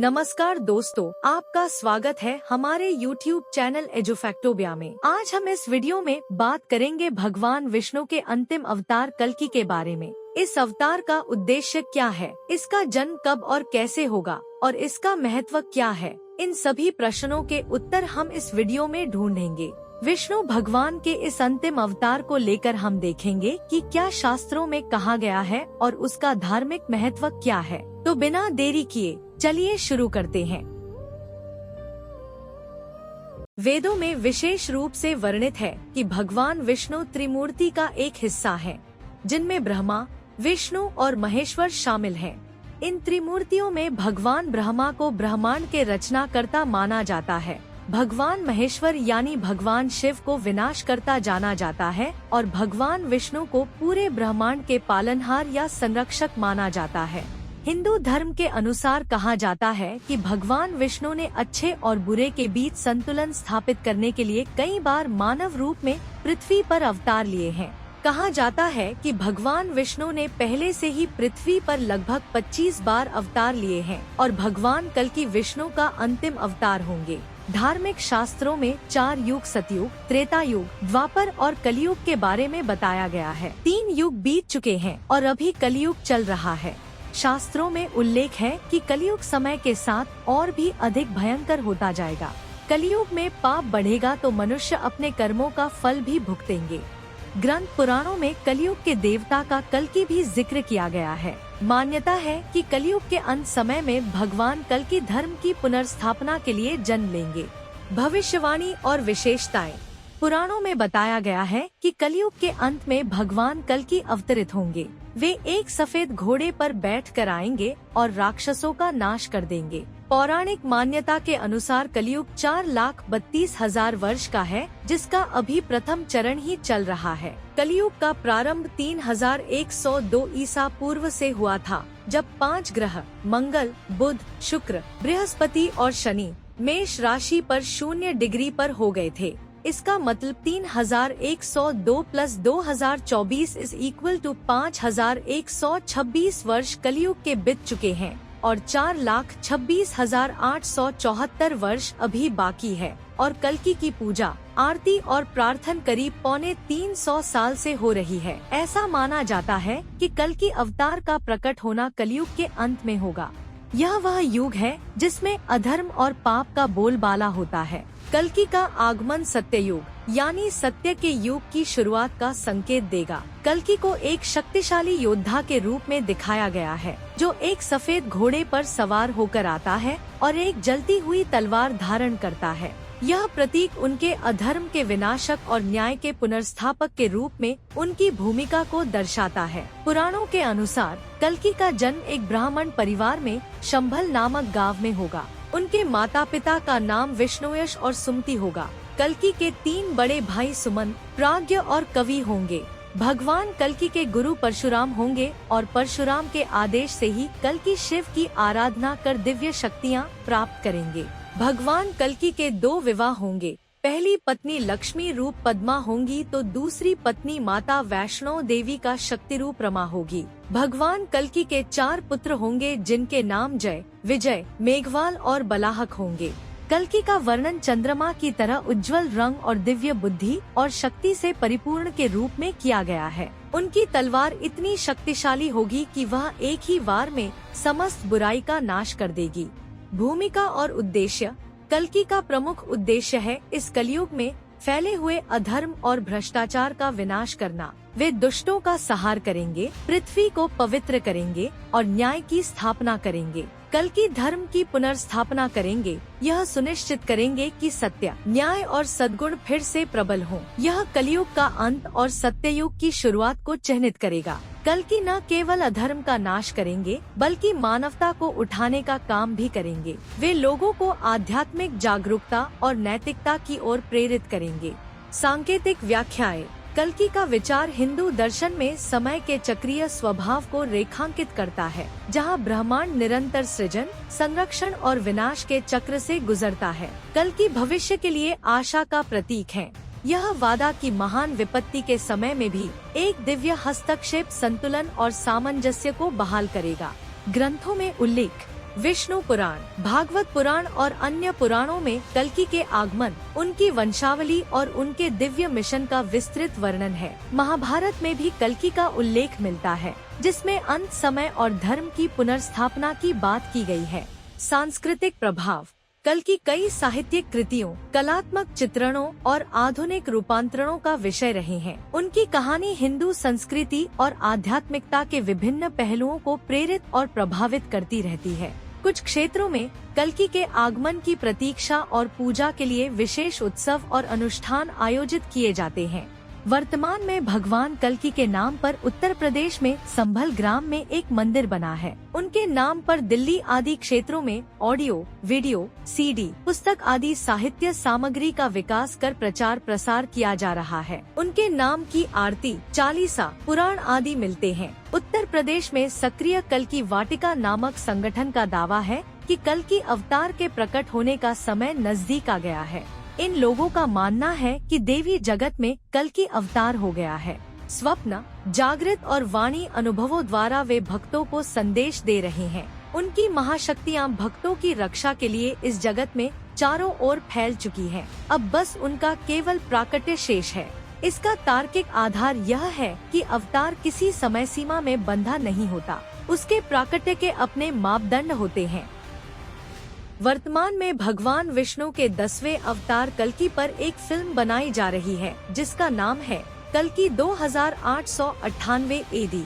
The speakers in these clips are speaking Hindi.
नमस्कार दोस्तों, आपका स्वागत है हमारे YouTube चैनल एजुफैक्टोबिया में। आज हम इस वीडियो में बात करेंगे भगवान विष्णु के अंतिम अवतार कल्कि के बारे में। इस अवतार का उद्देश्य क्या है, इसका जन्म कब और कैसे होगा और इसका महत्व क्या है, इन सभी प्रश्नों के उत्तर हम इस वीडियो में ढूंढेंगे। विष्णु भगवान के इस अंतिम अवतार को लेकर हम देखेंगे कि क्या शास्त्रों में कहा गया है और उसका धार्मिक महत्व क्या है। तो बिना देरी किए चलिए शुरू करते हैं। वेदों में विशेष रूप से वर्णित है कि भगवान विष्णु त्रिमूर्ति का एक हिस्सा है, जिनमें ब्रह्मा, विष्णु और महेश्वर शामिल हैं। इन त्रिमूर्तियों में भगवान ब्रह्मा को ब्रह्मांड के रचनाकर्ता माना जाता है। भगवान महेश्वर यानी भगवान शिव को विनाशकर्ता जाना जाता है और भगवान विष्णु को पूरे ब्रह्मांड के पालनहार या संरक्षक माना जाता है। हिंदू धर्म के अनुसार कहा जाता है कि भगवान विष्णु ने अच्छे और बुरे के बीच संतुलन स्थापित करने के लिए कई बार मानव रूप में पृथ्वी पर अवतार लिए हैं। कहा जाता है कि भगवान विष्णु ने पहले से ही पृथ्वी पर लगभग 25 बार अवतार लिए हैं और भगवान कल्कि विष्णु का अंतिम अवतार होंगे। धार्मिक शास्त्रों में 4 युग सतयुग, त्रेता युग, द्वापर और कलयुग के बारे में बताया गया है। 3 युग बीत चुके हैं और अभी कलयुग चल रहा है। शास्त्रों में उल्लेख है कि कलयुग समय के साथ और भी अधिक भयंकर होता जाएगा। कलयुग में पाप बढ़ेगा तो मनुष्य अपने कर्मों का फल भी भुगतेंगे। ग्रंथ पुराणों में कलयुग के देवता का कल्कि भी जिक्र किया गया है। मान्यता है कि कलयुग के अंत समय में भगवान कल्कि धर्म की पुनर्स्थापना के लिए जन्म लेंगे। भविष्यवाणी और विशेषताएं। पुराणों में बताया गया है कि कलयुग के अंत में भगवान कल्कि अवतरित होंगे। वे एक सफेद घोड़े पर बैठकर आएंगे और राक्षसों का नाश कर देंगे। पौराणिक मान्यता के अनुसार कलयुग 4,32,000 वर्ष का है, जिसका अभी प्रथम चरण ही चल रहा है। कलयुग का प्रारंभ 3102 ईसा पूर्व से हुआ था, जब 5 ग्रह मंगल, बुध, शुक्र, बृहस्पति और शनि मेष राशि पर 0 डिग्री पर हो गए थे। इसका मतलब 3102 प्लस 2024 इज इक्वल टू 5126 वर्ष कलयुग के बीत चुके हैं और 4,26,874 वर्ष अभी बाकी है और कल्कि की पूजा, आरती और प्रार्थना करीब 350 साल से हो रही है। ऐसा माना जाता है कि कल्कि अवतार का प्रकट होना कलयुग के अंत में होगा। यह वह युग है जिसमें अधर्म और पाप का बोलबाला होता है। कल्कि का आगमन सत्ययुग यानी सत्य के युग की शुरुआत का संकेत देगा। कल्कि को एक शक्तिशाली योद्धा के रूप में दिखाया गया है, जो एक सफेद घोड़े पर सवार होकर आता है और एक जलती हुई तलवार धारण करता है। यह प्रतीक उनके अधर्म के विनाशक और न्याय के पुनर्स्थापक के रूप में उनकी भूमिका को दर्शाता है। पुराणों के अनुसार कल्कि का जन्म एक ब्राह्मण परिवार में शंभल नामक गांव में होगा। उनके माता पिता का नाम विष्णुयश और सुमति होगा। कल्कि के 3 बड़े भाई सुमंत, प्राज्ञ और कवि होंगे। भगवान कल्कि के गुरु परशुराम होंगे और परशुराम के आदेश से ही कल्कि शिव की आराधना कर दिव्य शक्तियाँ प्राप्त करेंगे। भगवान कल्कि के 2 विवाह होंगे। पहली पत्नी लक्ष्मी रूप पद्मा होंगी तो दूसरी पत्नी माता वैष्णो देवी का शक्ति रूप रमा होगी। भगवान कल्कि के 4 पुत्र होंगे, जिनके नाम जय, विजय, मेघवाल और बलाहक होंगे। कल्कि का वर्णन चंद्रमा की तरह उज्जवल रंग और दिव्य बुद्धि और शक्ति से परिपूर्ण के रूप में किया गया है। उनकी तलवार इतनी शक्तिशाली होगी कि वह एक ही वार में समस्त बुराई का नाश कर देगी। भूमिका और उद्देश्य। कल्कि का प्रमुख उद्देश्य है इस कलयुग में फैले हुए अधर्म और भ्रष्टाचार का विनाश करना। वे दुष्टों का संहार करेंगे, पृथ्वी को पवित्र करेंगे और न्याय की स्थापना करेंगे। कल्कि धर्म की पुनर्स्थापना करेंगे। यह सुनिश्चित करेंगे कि सत्य, न्याय और सद्गुण फिर से प्रबल हों। यह कलयुग का अंत और सत्ययुग की शुरुआत को चिन्हित करेगा। कल्कि न केवल अधर्म का नाश करेंगे, बल्कि मानवता को उठाने का काम भी करेंगे। वे लोगों को आध्यात्मिक जागरूकता और नैतिकता की ओर प्रेरित करेंगे। सांकेतिक व्याख्याएं। कल्कि का विचार हिंदू दर्शन में समय के चक्रीय स्वभाव को रेखांकित करता है, जहां ब्रह्मांड निरंतर सृजन, संरक्षण और विनाश के चक्र से गुजरता है। कल्कि भविष्य के लिए आशा का प्रतीक है। यह वादा की महान विपत्ति के समय में भी एक दिव्य हस्तक्षेप संतुलन और सामंजस्य को बहाल करेगा। ग्रंथों में उल्लेख। विष्णु पुराण, भागवत पुराण और अन्य पुराणों में कल्कि के आगमन, उनकी वंशावली और उनके दिव्य मिशन का विस्तृत वर्णन है। महाभारत में भी कल्कि का उल्लेख मिलता है, जिसमें अंत समय और धर्म की पुनर्स्थापना की बात की गई है। सांस्कृतिक प्रभाव, कल्कि कई साहित्यिक कृतियों, कलात्मक चित्रणों और आधुनिक रूपांतरणों का विषय रहे हैं। उनकी कहानी हिंदू संस्कृति और आध्यात्मिकता के विभिन्न पहलुओं को प्रेरित और प्रभावित करती रहती है। कुछ क्षेत्रों में कल्कि के आगमन की प्रतीक्षा और पूजा के लिए विशेष उत्सव और अनुष्ठान आयोजित किए जाते हैं। वर्तमान में भगवान कल्कि के नाम पर उत्तर प्रदेश में संभल ग्राम में एक मंदिर बना है। उनके नाम पर दिल्ली आदि क्षेत्रों में ऑडियो, वीडियो, सीडी, पुस्तक आदि साहित्य सामग्री का विकास कर प्रचार प्रसार किया जा रहा है। उनके नाम की आरती, चालीसा, पुराण आदि मिलते हैं। उत्तर प्रदेश में सक्रिय कल्कि वाटिका नामक संगठन का दावा है कि कल्कि अवतार के प्रकट होने का समय नजदीक आ गया है। इन लोगों का मानना है कि देवी जगत में कल्कि अवतार हो गया है। स्वप्न, जागृत और वाणी अनुभवों द्वारा वे भक्तों को संदेश दे रहे हैं। उनकी महाशक्तियाँ भक्तों की रक्षा के लिए इस जगत में चारों ओर फैल चुकी हैं। अब बस उनका केवल प्राकट्य शेष है। इसका तार्किक आधार यह है कि अवतार किसी समय सीमा में बंधा नहीं होता, उसके प्राकट्य के अपने मापदंड होते हैं। वर्तमान में भगवान विष्णु के 10वें अवतार कल्कि पर एक फिल्म बनाई जा रही है, जिसका नाम है कल्कि 2898 AD।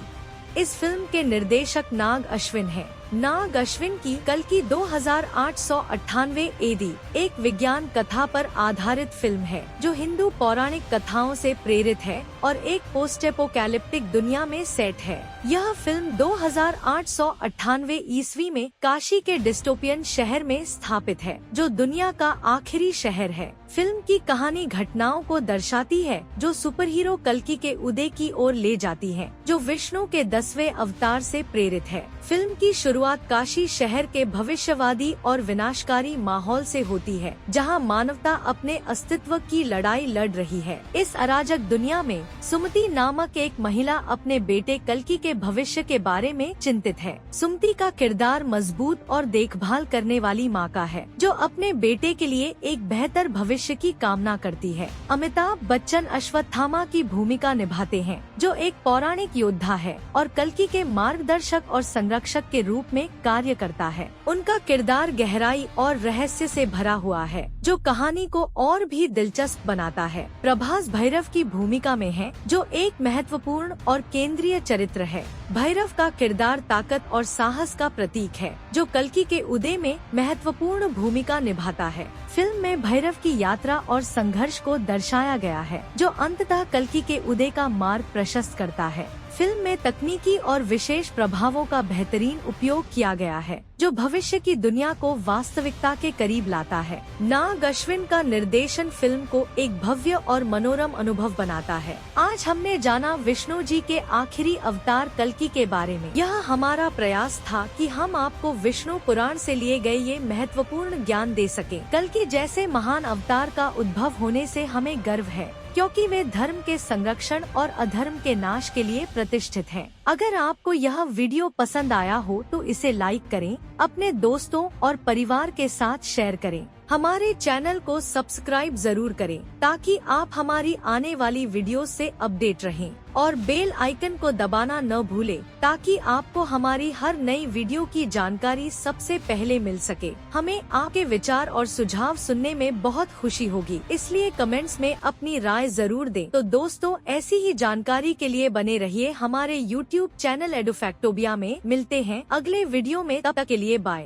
इस फिल्म के निर्देशक नाग अश्विन हैं। नाग अश्विन की कल्कि 2898 AD एक विज्ञान कथा पर आधारित फिल्म है, जो हिंदू पौराणिक कथाओं से प्रेरित है और एक पोस्ट एपोकैलिप्टिक दुनिया में सेट है। यह फिल्म 2898 ईस्वी में काशी के डिस्टोपियन शहर में स्थापित है, जो दुनिया का आखिरी शहर है। फिल्म की कहानी घटनाओं को दर्शाती है जो सुपरहीरो कल्कि के उदय की ओर ले जाती है, जो विष्णु के 10वें अवतार से प्रेरित है। फिल्म की शुरुआत काशी शहर के भविष्यवादी और विनाशकारी माहौल से होती है, जहां मानवता अपने अस्तित्व की लड़ाई लड़ रही है। इस अराजक दुनिया में सुमति नामक एक महिला अपने बेटे कल्कि के भविष्य के बारे में चिंतित है। सुमति का किरदार मजबूत और देखभाल करने वाली माँ का है, जो अपने बेटे के लिए एक बेहतर भविष्य की कामना करती है। अमिताभ बच्चन अश्वत्थामा की भूमिका निभाते हैं, जो एक पौराणिक योद्धा है और कल्कि के मार्गदर्शक और संरक्षक के रूप में कार्य करता है। उनका किरदार गहराई और रहस्य से भरा हुआ है, जो कहानी को और भी दिलचस्प बनाता है। प्रभास भैरव की भूमिका में है, जो एक महत्वपूर्ण और केंद्रीय चरित्र है। भैरव का किरदार ताकत और साहस का प्रतीक है, जो कल्कि के उदय में महत्वपूर्ण भूमिका निभाता है। फिल्म में भैरव की यात्रा और संघर्ष को दर्शाया गया है, जो अंततः कल्कि के उदय का मार्ग प्रशस्त करता है। फिल्म में तकनीकी और विशेष प्रभावों का बेहतरीन उपयोग किया गया है, जो भविष्य की दुनिया को वास्तविकता के करीब लाता है। नाग अश्विन का निर्देशन फिल्म को एक भव्य और मनोरम अनुभव बनाता है। आज हमने जाना विष्णु जी के आखिरी अवतार कल्कि के बारे में। यह हमारा प्रयास था कि हम आपको विष्णु पुराण से लिए गए ये महत्वपूर्ण ज्ञान दे सके। कल्कि जैसे महान अवतार का उद्भव होने से हमें गर्व है, क्योंकि वे धर्म के संरक्षण और अधर्म के नाश के लिए प्रतिष्ठित हैं। अगर आपको यह वीडियो पसंद आया हो तो इसे लाइक करें, अपने दोस्तों और परिवार के साथ शेयर करें। हमारे चैनल को सब्सक्राइब जरूर करें, ताकि आप हमारी आने वाली वीडियो से अपडेट रहें, और बेल आइकन को दबाना न भूलें, ताकि आपको हमारी हर नई वीडियो की जानकारी सबसे पहले मिल सके। हमें आपके विचार और सुझाव सुनने में बहुत खुशी होगी, इसलिए कमेंट्स में अपनी राय जरूर दें। तो दोस्तों, ऐसी ही जानकारी के लिए बने रहिए हमारे YouTube चैनल एडुफैक्टोबिया में। मिलते हैं अगले वीडियो में, तब तक के लिए बाय।